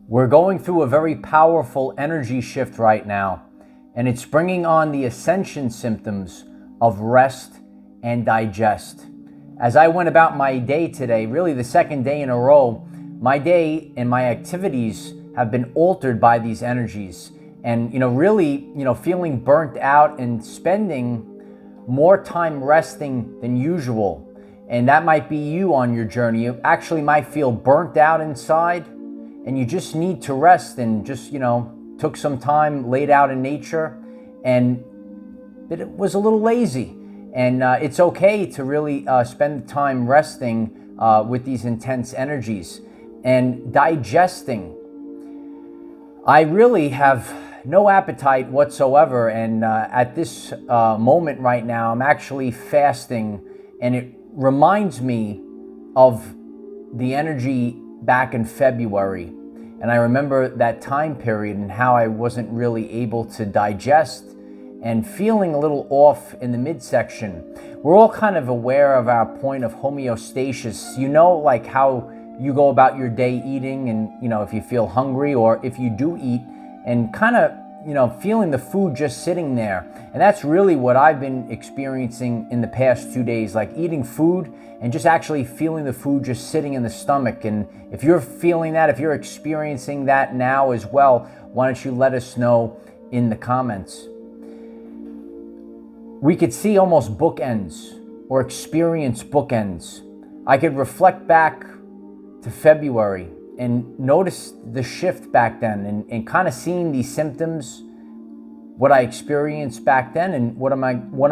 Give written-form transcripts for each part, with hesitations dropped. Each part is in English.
We're going through a very powerful energy shift right now, and it's bringing on the Ascension symptoms of rest and digest. As I went about my day today, really the second day in a row, my day and my activities have been altered by these energies. And, really, feeling burnt out and spending more time resting than usual. And that might be you on your journey. You actually might feel burnt out inside, and you just need to rest, and just, took some time laid out in nature, and it was a little lazy. And it's okay to really spend time resting with these intense energies and digesting. I really have no appetite whatsoever, and at this moment right now, I'm actually fasting, and it reminds me of the energy back in February. And I remember that time period and how I wasn't really able to digest and feeling a little off in the midsection. We're all kind of aware of our point of homeostasis. Like how you go about your day eating, and, if you feel hungry or if you do eat, and kind of, feeling the food just sitting there. And that's really what I've been experiencing in the past 2 days, like eating food and just actually feeling the food just sitting in the stomach. And if you're feeling that, if you're experiencing that now as well, why don't you let us know in the comments? We could see almost bookends, or experience bookends. I could reflect back to February and notice the shift back then, and kind of seeing these symptoms, what I experienced back then and what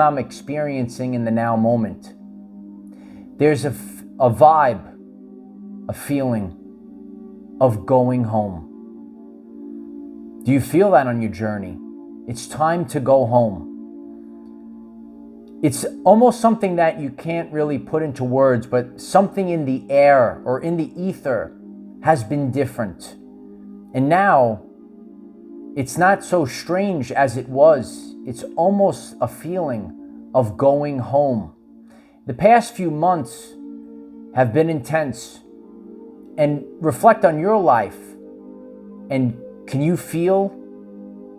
I'm experiencing in the now moment. There's a vibe, a feeling of going home. Do you feel that on your journey? It's time to go home. It's almost something that you can't really put into words, but something in the air or in the ether has been different. And now it's not so strange as it was. It's almost a feeling of going home. The past few months have been intense. And reflect on your life. And can you feel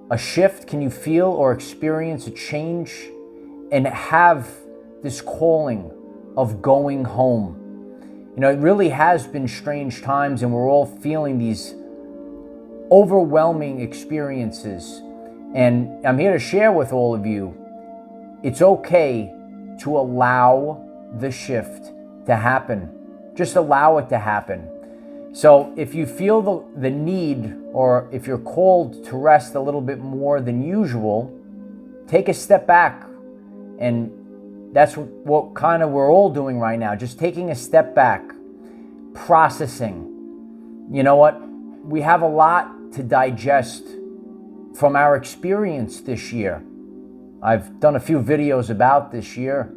a shift? Can you feel or experience a change and have this calling of going home? It really has been strange times, and we're all feeling these overwhelming experiences. And I'm here to share with all of you, it's okay to allow the shift to happen. Just allow it to happen. So if you feel the need, or if you're called to rest a little bit more than usual, take a step back. And that's what kind of we're all doing right now, just taking a step back, processing. You know what? We have a lot to digest from our experience this year. I've done a few videos about this year.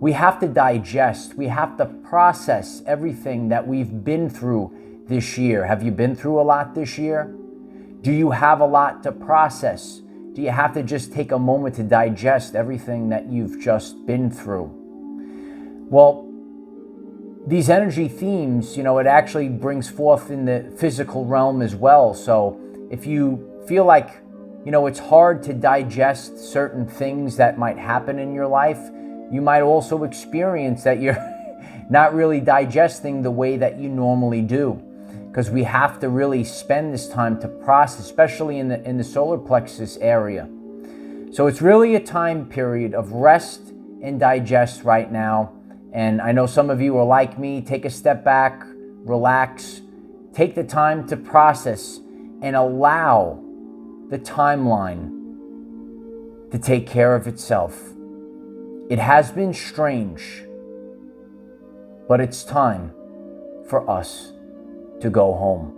We have to digest. We have to process everything that we've been through this year. Have you been through a lot this year? Do you have a lot to process? Do you have to just take a moment to digest everything that you've just been through? Well, these energy themes, it actually brings forth in the physical realm as well. So if you feel like, it's hard to digest certain things that might happen in your life, you might also experience that you're not really digesting the way that you normally do. Because we have to really spend this time to process, especially in the solar plexus area. So it's really a time period of rest and digest right now. And I know some of you are like me. Take a step back, relax, take the time to process, and allow the timeline to take care of itself. It has been strange, but it's time for us to go home.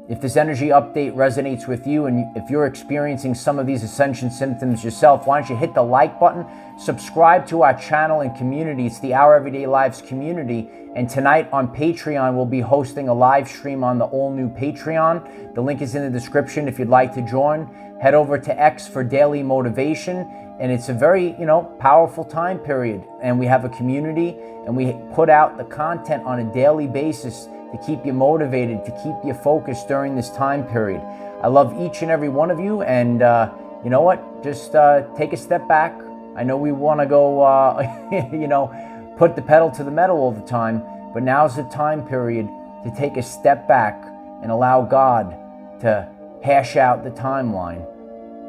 If this energy update resonates with you, and if you're experiencing some of these Ascension symptoms yourself, why don't you hit the like button, subscribe to our channel and community. It's the Our Everyday Lives community. And tonight on Patreon, we'll be hosting a live stream on the all-new Patreon. The link is in the description if you'd like to join. Head over to X for daily motivation. And it's a very, powerful time period. And we have a community, and we put out the content on a daily basis to keep you motivated, to keep you focused during this time period. I love each and every one of you, and you know what? Just take a step back. I know we want to go, put the pedal to the metal all the time, but now's the time period to take a step back and allow God to hash out the timeline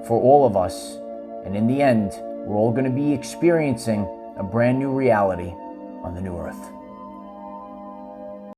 for all of us. And in the end, we're all going to be experiencing a brand new reality on the new earth.